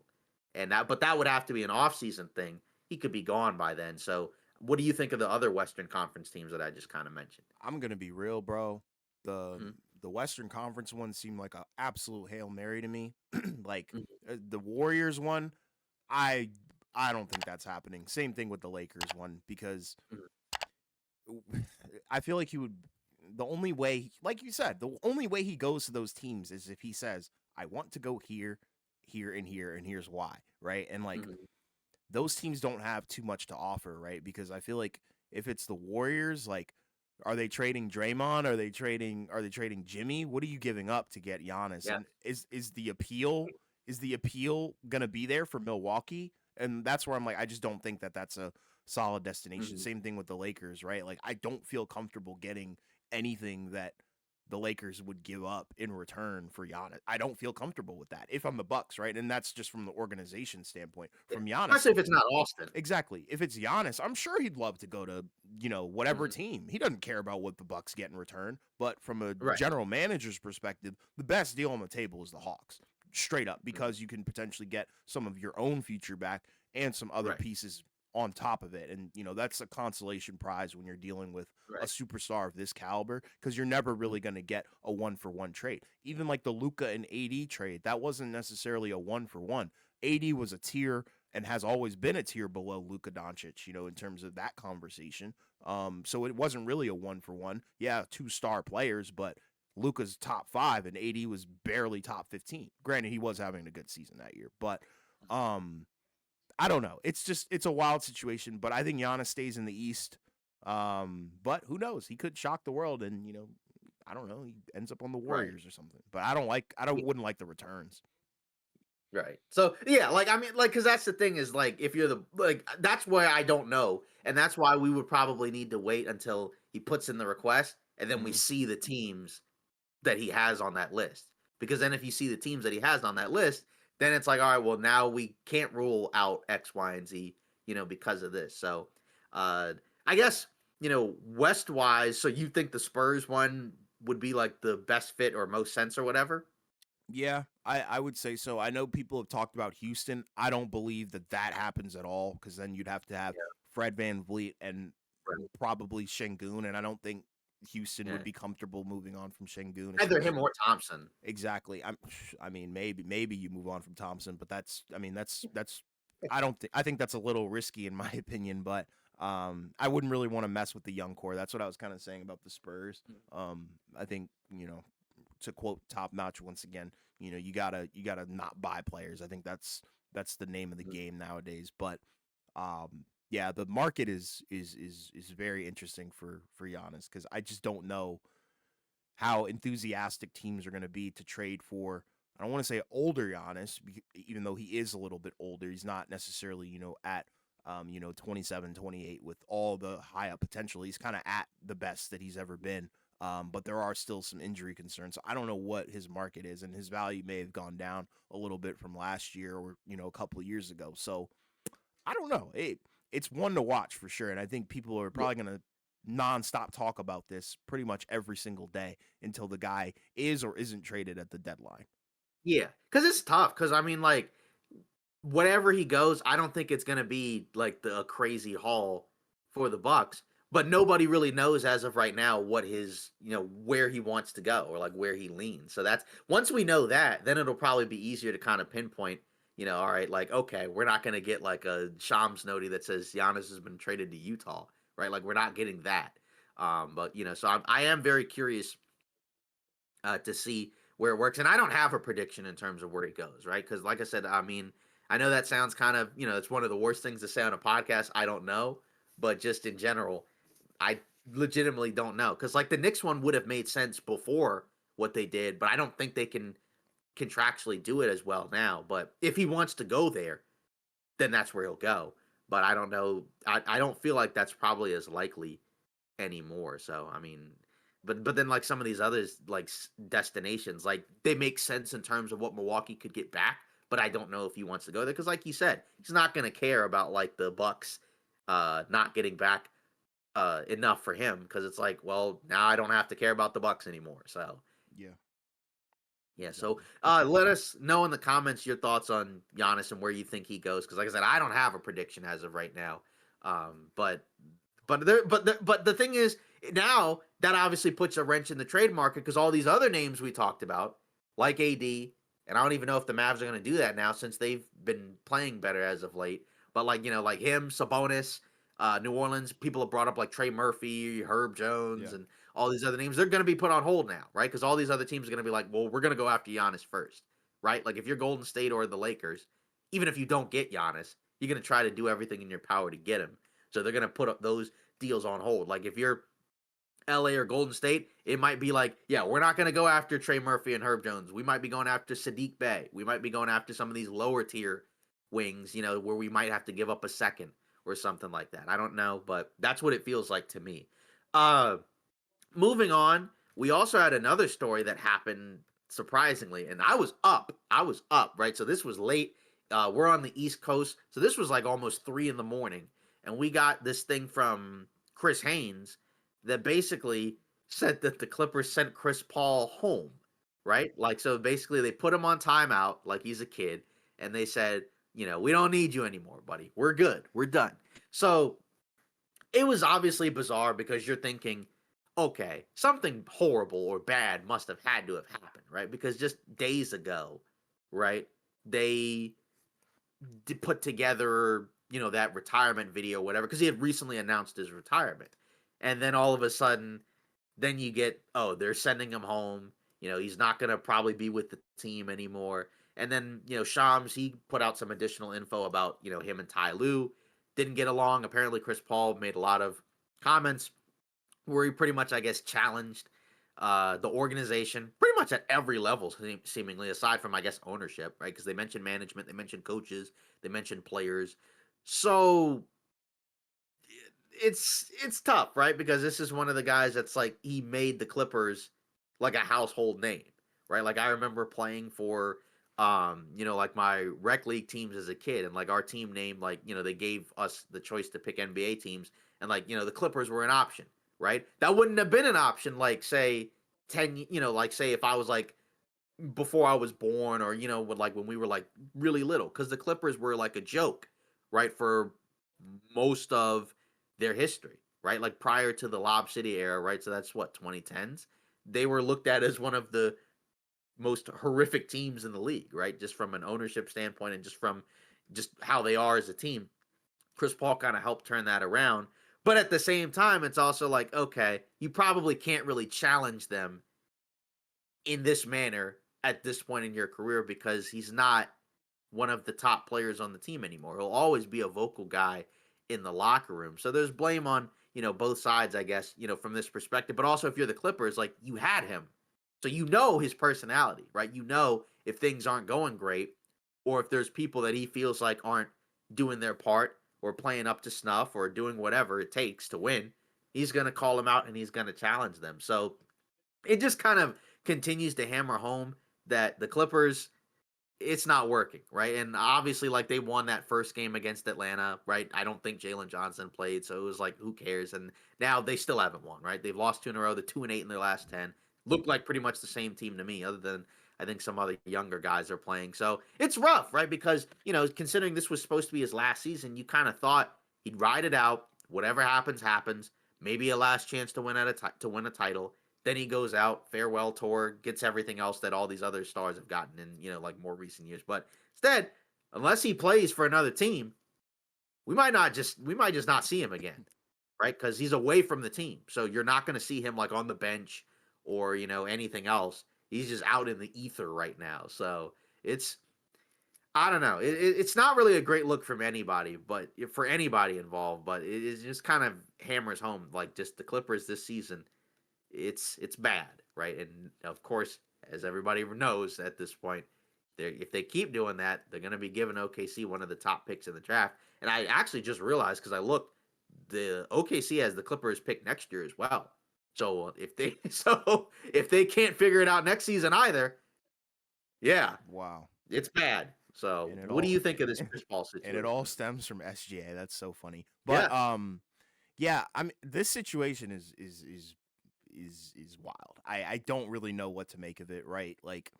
But that would have to be an offseason thing. He could be gone by then. So what do you think of the other Western Conference teams that I just kind of mentioned? I'm gonna be real, bro. The Mm-hmm. the Western Conference one seemed like an absolute Hail Mary to me. Like Mm-hmm. the Warriors one, I I don't think that's happening. Same thing with the Lakers one because I feel like he would. The only way, like you said, the only way he goes to those teams is if he says, "I want to go here, here, and here, and here's why." Right, and like Mm-hmm. those teams don't have too much to offer, right? Because I feel like if it's the Warriors, like, are they trading Draymond? Are they trading Jimmy? What are you giving up to get Giannis? Yeah. And is the appeal gonna be there for Milwaukee? And that's where I'm like, I just don't think that that's a solid destination. Mm-hmm. Same thing with the Lakers, right? Like, I don't feel comfortable getting anything that the Lakers would give up in return for Giannis. I don't feel comfortable with that if I'm the Bucks, right? And that's just from the organization standpoint. Yeah. From Giannis, Especially if it's not Austin. exactly. If it's Giannis, I'm sure he'd love to go to, whatever team. He doesn't care about what the Bucks get in return. But from a Right. general manager's perspective, the best deal on the table is the Hawks, straight up, because you can potentially get some of your own future back and some other Right. pieces on top of it. And, that's a consolation prize when you're dealing with a Right. superstar of this caliber, because you're never really going to get a 1-for-1 trade. Even like the Luka and AD trade, that wasn't necessarily a 1-for-1. AD was a tier and has always been a tier below Luka Doncic, in terms of that conversation. So it wasn't really a 1-for-1. Yeah, 2-star players, but Luka's top 5 and AD was barely top 15. Granted, he was having a good season that year, but I don't know. It's a wild situation, but I think Giannis stays in the East. But who knows? He could shock the world, and I don't know. He ends up on the Warriors or something. But wouldn't like the returns. Right. So yeah, like I mean, like because that's the thing is like if you're that's why I don't know, and that's why we would probably need to wait until he puts in the request, and then we see the teams that he has on that list. Because then if you see the teams that he has on that list, then it's like, all right, well now we can't rule out X, Y, and Z, because of this. So I guess West wise, so you think the Spurs one would be like the best fit or most sense or whatever? Yeah, I would say so. I know people have talked about Houston. I don't believe that happens at all, because then you'd have to have Yeah. Fred VanVleet and Right. probably Şengün, and I don't think Houston would Yeah. be comfortable moving on from Şengün. Either him or Thompson. Exactly. I mean, maybe you move on from Thompson, but that's I don't think I think that's a little risky in my opinion, but I wouldn't really want to mess with the young core. That's what I was kind of saying about the Spurs. I think, to quote Top Notch once again, you gotta not buy players. I think that's the name of the game nowadays. But yeah, the market is very interesting for Giannis, because I just don't know how enthusiastic teams are going to be to trade for. I don't want to say older Giannis, even though he is a little bit older. He's not necessarily, at 27, 28 with all the high up potential. He's kind of at the best that he's ever been. But there are still some injury concerns. So I don't know what his market is, and his value may have gone down a little bit from last year or, a couple of years ago. So I don't know. It's one to watch for sure. And I think people are probably going to nonstop talk about this pretty much every single day until the guy is or isn't traded at the deadline. Yeah, because it's tough. Because I mean, like, whatever he goes, I don't think it's going to be like a crazy haul for the Bucks. But nobody really knows as of right now what his, where he wants to go or like where he leans. So that's once we know that, then it'll probably be easier to kind of pinpoint. All right, like okay, we're not going to get like a Shams noti that says Giannis has been traded to Utah, right? Like we're not getting that. But so I am very curious to see where it works. And I don't have a prediction in terms of where he goes, right? Because, like I said, I mean, I know that sounds kind of, it's one of the worst things to say on a podcast. I don't know. But just in general, I legitimately don't know. Because, like, the Knicks one would have made sense before what they did, but I don't think they can contractually do it as well now. But if he wants to go there, then that's where he'll go. But I don't know. I don't feel like that's probably as likely anymore. So, I mean, but then like some of these others like destinations, like they make sense in terms of what Milwaukee could get back, but I don't know if he wants to go there because like you said, he's not going to care about like the Bucks not getting back enough for him because it's like, well, now I don't have to care about the Bucks anymore. So Yeah. yeah, so let us know in the comments your thoughts on Giannis and where you think he goes. Because, like I said, I don't have a prediction as of right now. But the thing is, now that obviously puts a wrench in the trade market because all these other names we talked about, like AD, and I don't even know if the Mavs are going to do that now since they've been playing better as of late. But like like him, Sabonis, New Orleans, people have brought up like Trey Murphy, Herb Jones, and all these other names. They're going to be put on hold now, right? Because all these other teams are going to be like, well, we're going to go after Giannis first, right? Like if you're Golden State or the Lakers, even if you don't get Giannis, you're going to try to do everything in your power to get him. So they're going to put up those deals on hold. Like if you're LA or Golden State, it might be like, yeah, we're not going to go after Trey Murphy and Herb Jones. We might be going after Sadiq Bey. We might be going after some of these lower tier wings, where we might have to give up a second or something like that. I don't know, but that's what it feels like to me. Moving on, we also had another story that happened surprisingly, and I was up. Right? So this was late. We're on the East Coast, so this was like almost 3 in the morning, and we got this thing from Chris Haynes that basically said that the Clippers sent Chris Paul home, right? Like, so basically they put him on timeout like he's a kid, and they said, we don't need you anymore, buddy. We're good. We're done. So it was obviously bizarre because you're thinking, okay, something horrible or bad must have had to have happened, right? Because just days ago, right, they put together, that retirement video, whatever, because he had recently announced his retirement. And then all of a sudden, then you get, oh, they're sending him home. He's not going to probably be with the team anymore. And then, Shams, he put out some additional info about, him and Ty Lue didn't get along. Apparently, Chris Paul made a lot of comments where he pretty much, I guess, challenged the organization pretty much at every level, seemingly, aside from, I guess, ownership, right? Because they mentioned management, they mentioned coaches, they mentioned players. So it's tough, right? Because this is one of the guys that's like, he made the Clippers like a household name, right? Like, I remember playing for like my rec league teams as a kid, and like our team name, like, they gave us the choice to pick NBA teams, and like, the Clippers were an option, right? That wouldn't have been an option, like, say 10, like, say if I was like before I was born, or when we were like really little, because the Clippers were like a joke, right, for most of their history, right? Like prior to the Lob City era, right? So that's what, 2010s. They were looked at as one of the most horrific teams in the league, right? Just from an ownership standpoint and just from just how they are as a team. Chris Paul kind of helped turn that around. But at the same time, it's also like, okay, you probably can't really challenge them in this manner at this point in your career, because he's not one of the top players on the team anymore. He'll always be a vocal guy in the locker room. So there's blame on, both sides, I guess, from this perspective. But also, if you're the Clippers, like, you had him. So his personality, right? If things aren't going great, or if there's people that he feels like aren't doing their part or playing up to snuff or doing whatever it takes to win, he's going to call them out and he's going to challenge them. So it just kind of continues to hammer home that the Clippers, it's not working, right? And obviously, like, they won that first game against Atlanta, right? I don't think Jalen Johnson played, so it was like, who cares? And now they still haven't won, right? They've lost 2 in a row. The 2-8 in their last 10. Looked like pretty much the same team to me, other than I think some other younger guys are playing. So it's rough, right? Because, considering this was supposed to be his last season, you kind of thought he'd ride it out. Whatever happens, happens. Maybe a last chance to win to win a title. Then he goes out, farewell tour, gets everything else that all these other stars have gotten in, like, more recent years. But instead, unless he plays for another team, we might just not see him again, right? Because he's away from the team. So you're not going to see him like on the bench or, anything else. He's just out in the ether right now. So I don't know. It's not really a great look from anybody, but for anybody involved. But it just kind of hammers home, like, just the Clippers this season. It's bad, right? And of course, as everybody knows at this point, if they keep doing that, they're going to be giving OKC one of the top picks in the draft. And I actually just realized, because I looked, the OKC has the Clippers pick next year as well. So if they can't figure it out next season either, yeah, Wow. it's bad. So And it what do all you think of this Chris Paul and it all situation? stems from SGA. That's so funny. But Yeah, yeah, I mean, this situation is wild. I don't really know what to make of it, right? Like,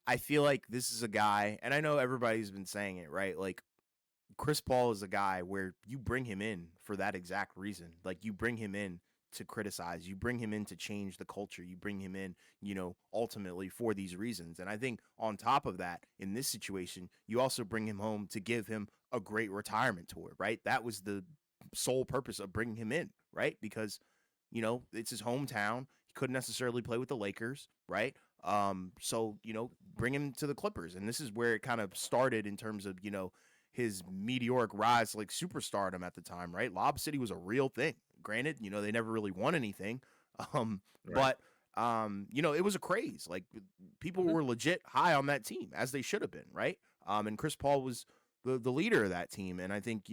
I feel like this is a guy, and I know everybody's been saying it, right? Like, Chris Paul is a guy where you bring him in for that exact reason. Like, you bring him in to criticize, you bring him in to change the culture, you bring him in, ultimately for these reasons. And I think on top of that, in this situation, you also bring him home to give him a great retirement tour, right? That was the sole purpose of bringing him in, right? Because, it's his hometown. He couldn't necessarily play with the Lakers, right? So, bring him to the Clippers. And this is where it kind of started in terms of, his meteoric rise to like superstardom at the time, right? Lob City was a real thing. Granted, they never really won anything. right. But it was a craze. Like, people Mhm. were legit high on that team, as they should have been, right? And Chris Paul was the leader of that team. And I think,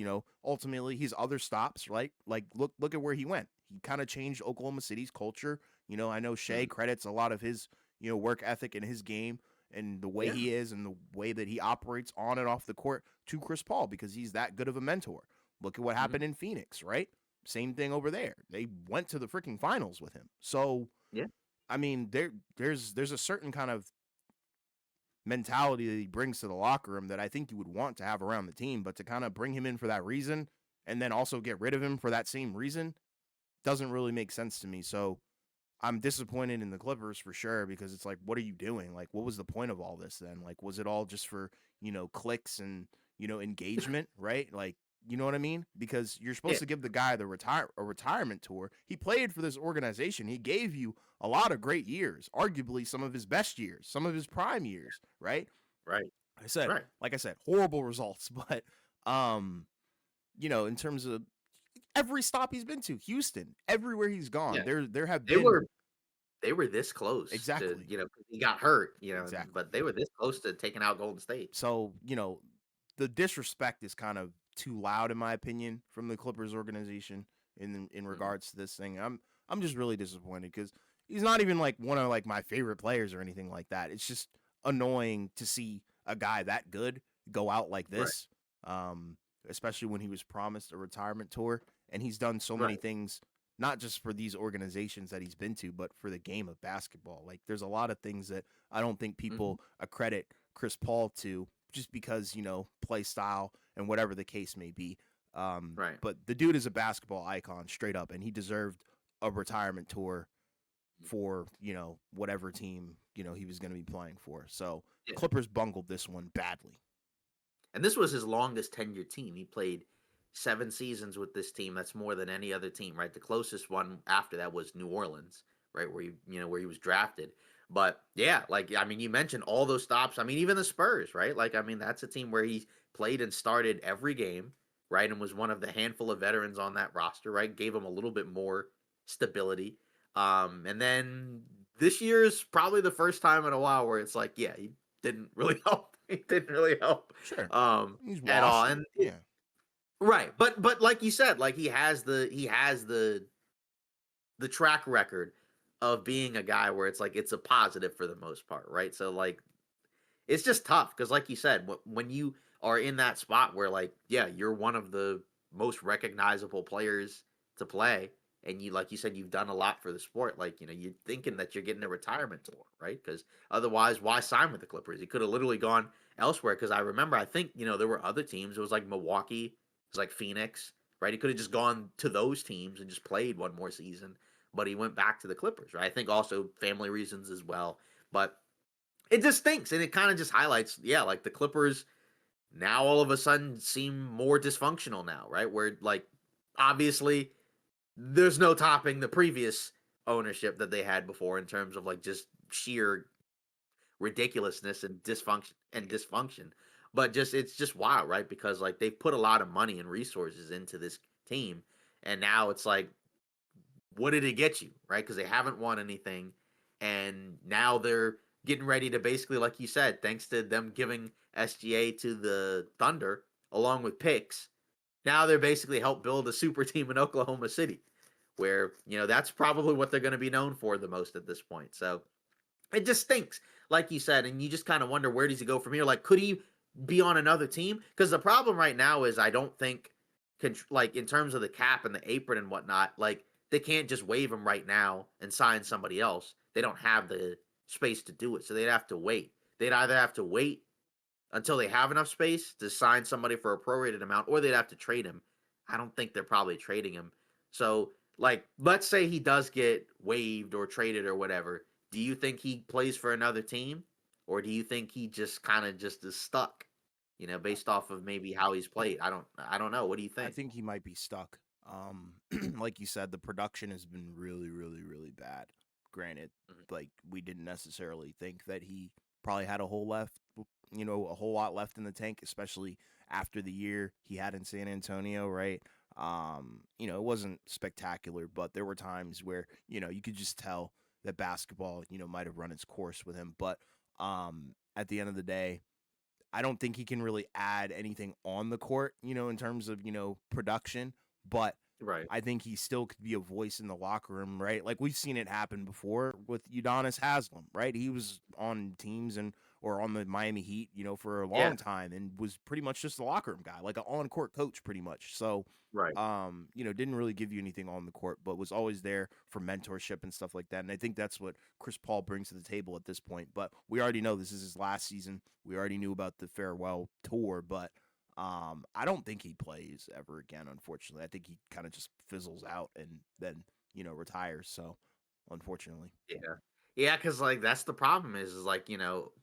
ultimately his other stops, right? Like look at where he went. He kind of changed Oklahoma City's culture. I know Shea Mhm. credits a lot of his, work ethic and his game and the way Yeah. he is and the way that he operates on and off the court to Chris Paul because he's that good of a mentor. Look at what Mhm. happened in Phoenix, right? Same thing over there. They went to the freaking finals with him. So, Yeah. I mean, there's a certain kind of mentality that he brings to the locker room that I think you would want to have around the team, but to kind of bring him in for that reason and then also get rid of him for that same reason doesn't really make sense to me. So I'm disappointed in the Clippers for sure because it's like, what are you doing? Like, what was the point of all this then? Like, was it all just for, clicks and, engagement, right? Like, you know what I mean? Because you're supposed Yeah. to give the guy a retirement tour. He played for this organization. He gave you a lot of great years, arguably some of his best years, some of his prime years, right? Right. I said, Right. like I said, horrible results, but um, in terms of every stop he's been to, Houston, everywhere he's gone, Yeah. there have They been were they were this close to, exactly. 'cause he got hurt, Exactly. but they were this close to taking out Golden State. So, the disrespect is kind of too loud in my opinion from the Clippers organization in Mhm. regards to this thing. I'm just really disappointed cuz he's not even like one of like my favorite players or anything like that. It's just annoying to see a guy that good go out like Right. this. Um Especially when he was promised a retirement tour and he's done so many Right. things not just for these organizations that he's been to, but for the game of basketball. Like there's a lot of things that I don't think Mhm. people accredit Chris Paul to just because, play style and whatever the case may be. Right. But the dude is a basketball icon straight up, and he deserved a retirement tour for, whatever team, he was going to be playing for. So Yeah. Clippers bungled this one badly. And this was his longest tenured team. He played 7 seasons with this team. That's more than any other team, right? The closest one after that was New Orleans, right, where he was drafted. But yeah, like I mean, you mentioned all those stops. I mean, even the Spurs, right? Like I mean, that's a team where he played and started every game, right, and was one of the handful of veterans on that roster, right? Gave him a little bit more stability. And then this year's probably the first time in a while where it's like, yeah, he didn't really help. He didn't really help Sure. He's at all. washed. And Yeah. right, but like you said, like he has the track record of being a guy where it's like it's a positive for the most part, right? So like it's just tough because like you said, when you are in that spot where like yeah, you're one of the most recognizable players to play, and you like you said you've done a lot for the sport, like you're thinking that you're getting a retirement tour, right? Because otherwise why sign with the Clippers? He could have literally gone elsewhere. Because I remember, I think there were other teams. It was like Milwaukee, it was like Phoenix, right? He could have just gone to those teams and just played one more season, but he went back to the Clippers, right? I think also family reasons as well, but it just stinks, and it kind of just highlights, yeah, like the Clippers now all of a sudden seem more dysfunctional now, right? Where like obviously there's no topping the previous ownership that they had before in terms of like just sheer ridiculousness and dysfunction. But just it's just wild, right? Because like they've put a lot of money and resources into this team, and now it's like, what did it get you, right? Because they haven't won anything, and now they're getting ready to basically, like you said, thanks to them giving SGA to the Thunder along with picks, now they're basically helped build a super team in Oklahoma City, where that's probably what they're going to be known for the most at this point. So it just stinks, like you said, and you just kind of wonder, where does he go from here? Like, could he be on another team? Because the problem right now is I don't think, like in terms of the cap and the apron and whatnot, like they can't just waive him right now and sign somebody else. They don't have the space to do it, so they'd have to wait. They'd either have to wait until they have enough space to sign somebody for a prorated amount, or they'd have to trade him. I don't think they're probably trading him. So, like, let's say he does get waived or traded or whatever. Do you think he plays for another team, or do you think he just kind of just is stuck? Based off of maybe how he's played. I don't know. What do you I think? think he might be stuck. Like you said, the production has been really, really, really bad. Granted, Mhm. like we didn't necessarily think that he probably had a whole lot left in the tank, especially after the year he had in San Antonio, right? It wasn't spectacular, but there were times where, you could just tell that basketball, might have run its course with him. But at the end of the day, I don't think he can really add anything on the court, in terms of, production, but Right. I think he still could be a voice in the locker room, right? Like we've seen it happen before with Udonis Haslem, right? He was on teams or on the Miami Heat, for a Yeah. long time and was pretty much just a locker room guy, like an on-court coach pretty much. So, Right. didn't really give you anything on the court, but was always there for mentorship and stuff like that. And I think that's what Chris Paul brings to the table at this point. But we already know this is his last season. We already knew about the farewell tour, but I don't think he plays ever again, unfortunately. I think he kind of just fizzles out and then, retires. So, unfortunately. Yeah. Yeah, because like that's the problem is like,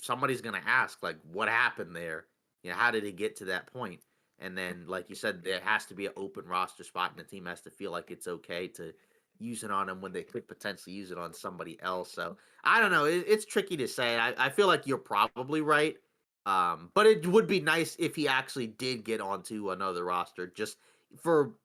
somebody's gonna ask, like, what happened there? How did it get to that point? And then, like you said, there has to be an open roster spot, and the team has to feel like it's okay to use it on them when they could potentially use it on somebody else. So I don't know. It's tricky to say. I feel like you're probably right. But it would be nice if he actually did get onto another roster, just for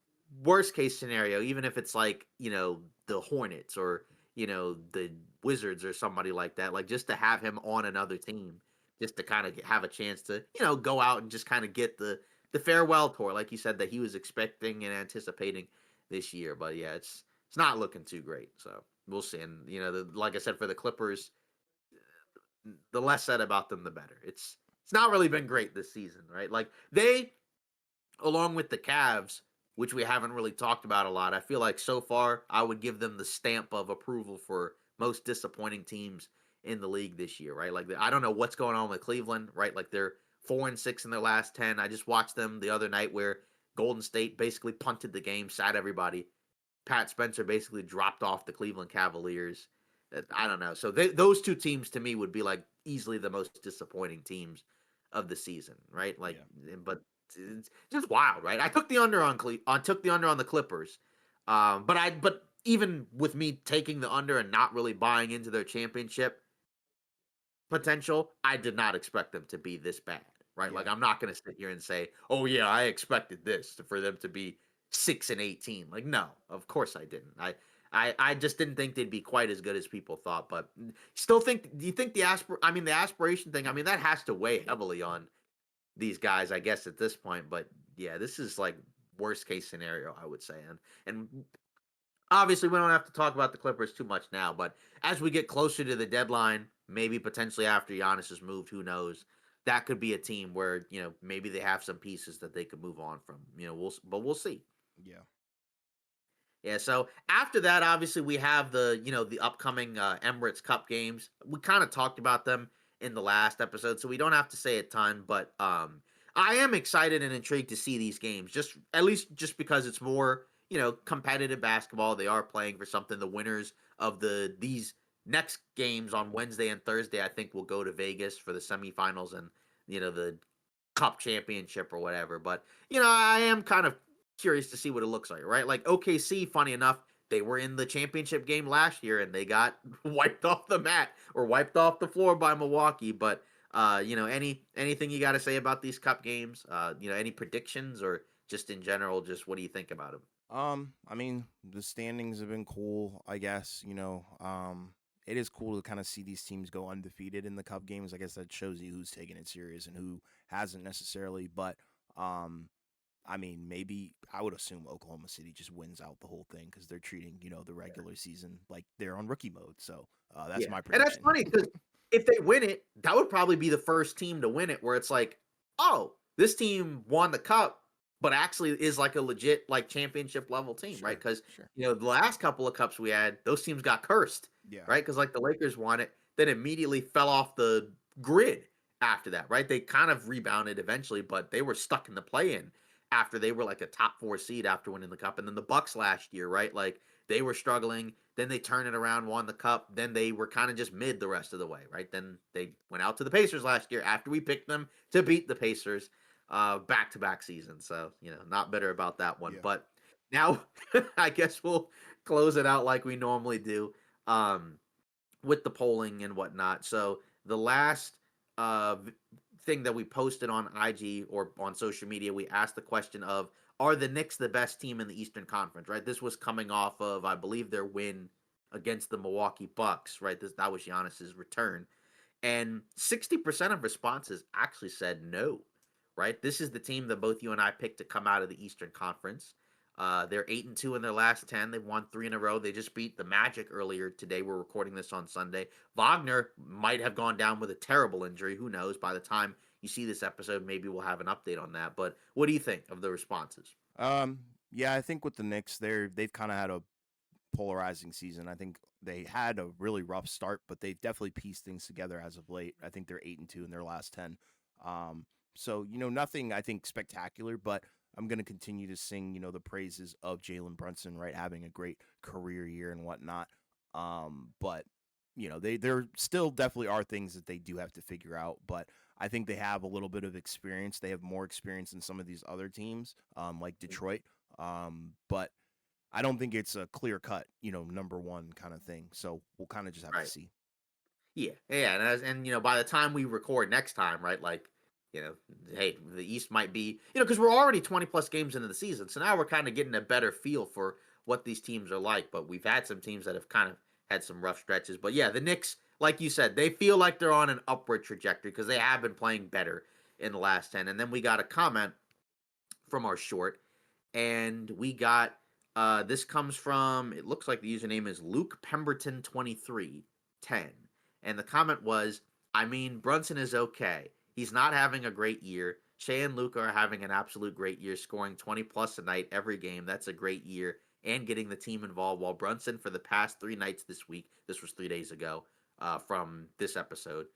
worst case scenario, even if it's like, the Hornets or the Wizards or somebody like that, like just to have him on another team, just to kind of have a chance to, go out and just kind of get the farewell tour, like you said, that he was expecting and anticipating this year. But yeah, it's not looking too great. So we'll see. And like I said, for the Clippers, the less said about them, the better. It's not really been great this season, right? Like they, along with the Cavs, which we haven't really talked about a lot, I feel like so far I would give them the stamp of approval for most disappointing teams in the league this year, right? Like I don't know what's going on with Cleveland, right? Like they're 4-6 in their last 10. I just watched them the other night where Golden State basically punted the game, sat everybody. Pat Spencer basically dropped off the Cleveland Cavaliers. I don't know. So those two teams to me would be like easily the most disappointing teams of the season, right? Like, Yeah. but it's just wild, right? I took the under took the under on the Clippers, but even with me taking the under and not really buying into their championship potential, I did not expect them to be this bad, right? Like Yeah. I'm not going to sit here and say, "Oh yeah, I expected this for them to be 6-18." Like no, of course I didn't. I just didn't think they'd be quite as good as people thought. But still think, do you think the aspiration thing? I mean, that has to weigh heavily on these guys, I guess, at this point. But yeah, this is like worst case scenario, I would say. And obviously we don't have to talk about the Clippers too much now, but as we get closer to the deadline, maybe potentially after Giannis is moved, who knows? That could be a team where, maybe they have some pieces that they could move on from. We'll see. Yeah. Yeah, so after that, obviously we have the upcoming Emirates Cup games. We kind of talked about them in the last episode, so we don't have to say a ton, but I am excited and intrigued to see these games, just at least just because it's more, competitive basketball. They are playing for something. The winners of these next games on Wednesday and Thursday, I think, will go to Vegas for the semifinals and, the cup championship or whatever. But, I am kind of curious to see what it looks like, right? Like OKC, funny enough, they were in the championship game last year and they got wiped off the mat or wiped off the floor by Milwaukee. But anything you got to say about these cup games? Any predictions or just in general, just what do you think about them? I mean, the standings have been cool, I guess, it is cool to kind of see these teams go undefeated in the cup games. I guess that shows you who's taking it serious and who hasn't necessarily, but um I mean, maybe I would assume Oklahoma City just wins out the whole thing because they're treating, the regular season like they're on rookie mode. So that's Yeah, my and that's prediction. funny because if they win it, that would probably be the first team to win it, where it's like, oh, this team won the cup, but actually is like a legit like championship level team, right? Sure, Because sure. the last couple of cups we had, those teams got cursed, Yeah, right? Because like the Lakers won it, then immediately fell off the grid after that, right? They kind of rebounded eventually, but they were stuck in the play-in after they were like a top 4 seed after winning the cup, and then the Bucks last year, right? Like they were struggling. Then they turned it around, won the cup. Then they were kind of just mid the rest of the way, right? Then they went out to the Pacers last year after we picked them to beat the Pacers back-to-back seasons. So, not bitter about that one. yeah. But now I guess we'll close it out like we normally do with the polling and whatnot. So the last thing that we posted on IG or on social media, we asked the question of, are the Knicks the best team in the Eastern Conference, right? This was coming off of, I believe, their win against the Milwaukee Bucks, right? That was Giannis's return. And 60% of responses actually said no, right? This is the team that both you and I picked to come out of the Eastern Conference. They're 8-2 in their last 10. They've won 3 in a row. They just beat the Magic earlier today. We're recording this on Sunday. Wagner might have gone down with a terrible injury. Who knows? By the time you see this episode, maybe we'll have an update on that. But what do you think of the responses? Um, yeah, I think with the Knicks, they've kind of had a polarizing season. I think they had a really rough start, but they've definitely pieced things together as of late. I think they're 8-2 in their last 10. Um, so nothing I think spectacular, but I'm going to continue to sing the praises of Jalen Brunson, right, having a great career year and whatnot. But there still definitely are things that they do have to figure out, but I think they have a little bit of experience. They have more experience than some of these other teams, like Detroit. But I don't think it's a clear cut, number one kind of thing. So we'll kind of just have to Right. see. Yeah, yeah, and by the time we record next time, right? Like, hey, the East might be, because we're already 20 plus games into the season, so now we're kind of getting a better feel for what these teams are like. But we've had some teams that have kind of had some rough stretches. But yeah, the Knicks, like you said, they feel like they're on an upward trajectory because they have been playing better in the last 10. And then we got a comment from our short, and we got this comes from, it looks like the username is Luke Pemberton 2310, and the comment was, I mean, Brunson is okay. He's not having a great year. Shea and Luka are having an absolute great year, scoring 20 plus a night every game. That's a great year, and getting the team involved. While Brunson, for the past 3 nights this week, this was 3 days ago from this episode,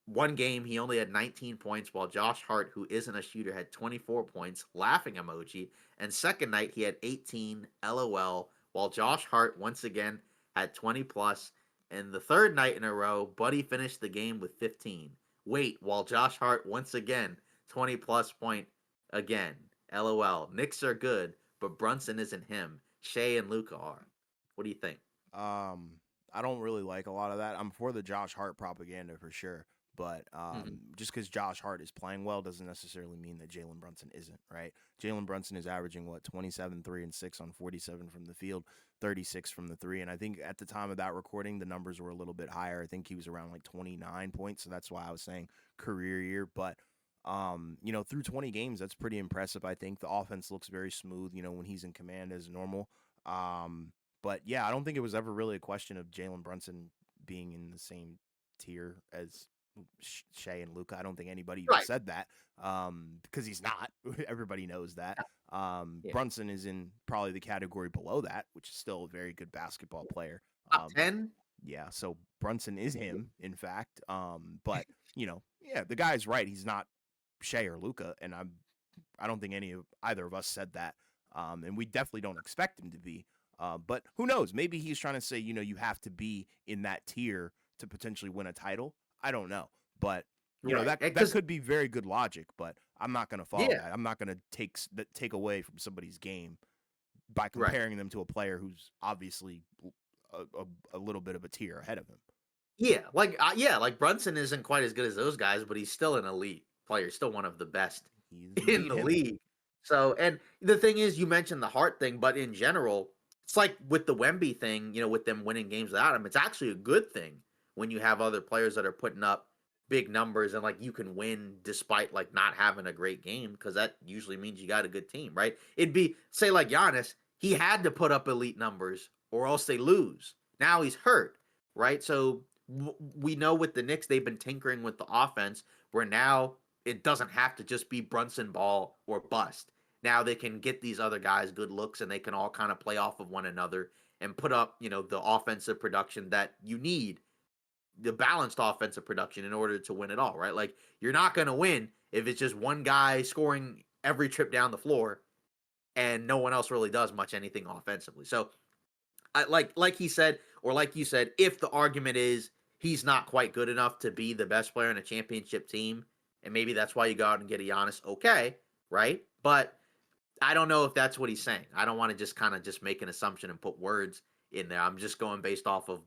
one game, he only had 19 points, while Josh Hart, who isn't a shooter, had 24 points, laughing emoji. And second night, he had 18, LOL, while Josh Hart once again had 20 plus. And the third night in a row, Buddy finished the game with 15. Wait, while Josh Hart once again, 20 plus point again. LOL. Knicks are good, but Brunson isn't him. Shea and Luka are. What do you think? Um, I don't really like a lot of that. I'm for the Josh Hart propaganda for sure. But Mm-hmm. just because Josh Hart is playing well doesn't necessarily mean that Jalen Brunson isn't, right? Jalen Brunson is averaging, 27, 3, and 6 on 47 from the field, 36 from the three. And I think at the time of that recording, the numbers were a little bit higher. I think he was around like 29 points. So that's why I was saying career year. But, through 20 games, that's pretty impressive. I think the offense looks very smooth, when he's in command as normal. But yeah, I don't think it was ever really a question of Jalen Brunson being in the same tier as Shea and Luka. I don't think anybody even Right. said that because he's not. Everybody knows that. Yeah. Brunson is in probably the category below that, which is still a very good basketball player. Top 10? Yeah, so Brunson is him, in fact. But yeah, the guy's right. He's not Shea or Luka, and I don't think either of us said that. And we definitely don't expect him to be. But who knows? Maybe he's trying to say, you have to be in that tier to potentially win a title. I don't know, but Right. that Because, could be very good logic. But I'm not going to follow yeah. that. I'm not going to take away from somebody's game by Right. comparing them to a player who's obviously a little bit of a tier ahead of him. Like Brunson isn't quite as good as those guys, but he's still an elite player, still one of the best He's in indeed the him. league. So, and the thing is, you mentioned the heart thing, but in general, it's like with the Wemby thing, with them winning games without him, it's actually a good thing when you have other players that are putting up big numbers and like you can win despite like not having a great game because that usually means you got a good team, right? It'd be say like Giannis, he had to put up elite numbers or else they lose. Now he's hurt, right? So we know with the Knicks they've been tinkering with the offense where now it doesn't have to just be Brunson ball or bust. Now they can get these other guys good looks and they can all kind of play off of one another and put up, the offensive production that you need, the balanced offensive production in order to win it all, right? Like you're not going to win if it's just one guy scoring every trip down the floor and no one else really does much anything offensively. So I like he said, or like you said, if the argument is he's not quite good enough to be the best player in a championship team, and maybe that's why you go out and get a Giannis, okay, right? But I don't know if that's what he's saying. I don't want to just kind of just make an assumption and put words in there. I'm just going based off of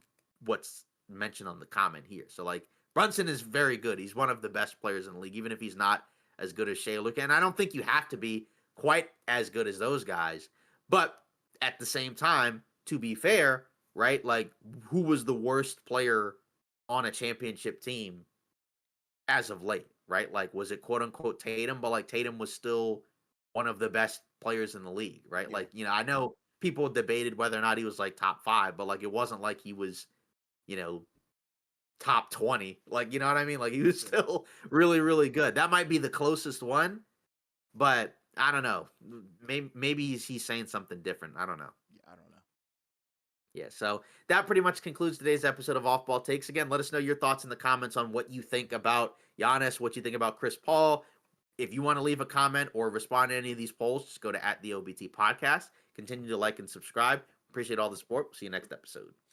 what's mentioned on the comment here. So like Brunson is very good. He's one of the best players in the league, even if he's not as good as Shea Luka. And I don't think you have to be quite as good as those guys. But at the same time, to be fair, right? Like who was the worst player on a championship team as of late, right? Like, was it quote unquote Tatum? But like Tatum was still one of the best players in the league, right? Yeah. Like, I know people debated whether or not he was like top 5, but like it wasn't like he was, you know, top 20. Like, you know what I mean? Like he was still really, really good. That might be the closest one, but I don't know. Maybe he's saying something different. I don't know. Yeah, I don't know. Yeah, so that pretty much concludes today's episode of Off Ball Takes. Again, let us know your thoughts in the comments on what you think about Giannis, what you think about Chris Paul. If you want to leave a comment or respond to any of these polls, just go to @the OBT podcast. Continue to like and subscribe. Appreciate all the support. See you next episode.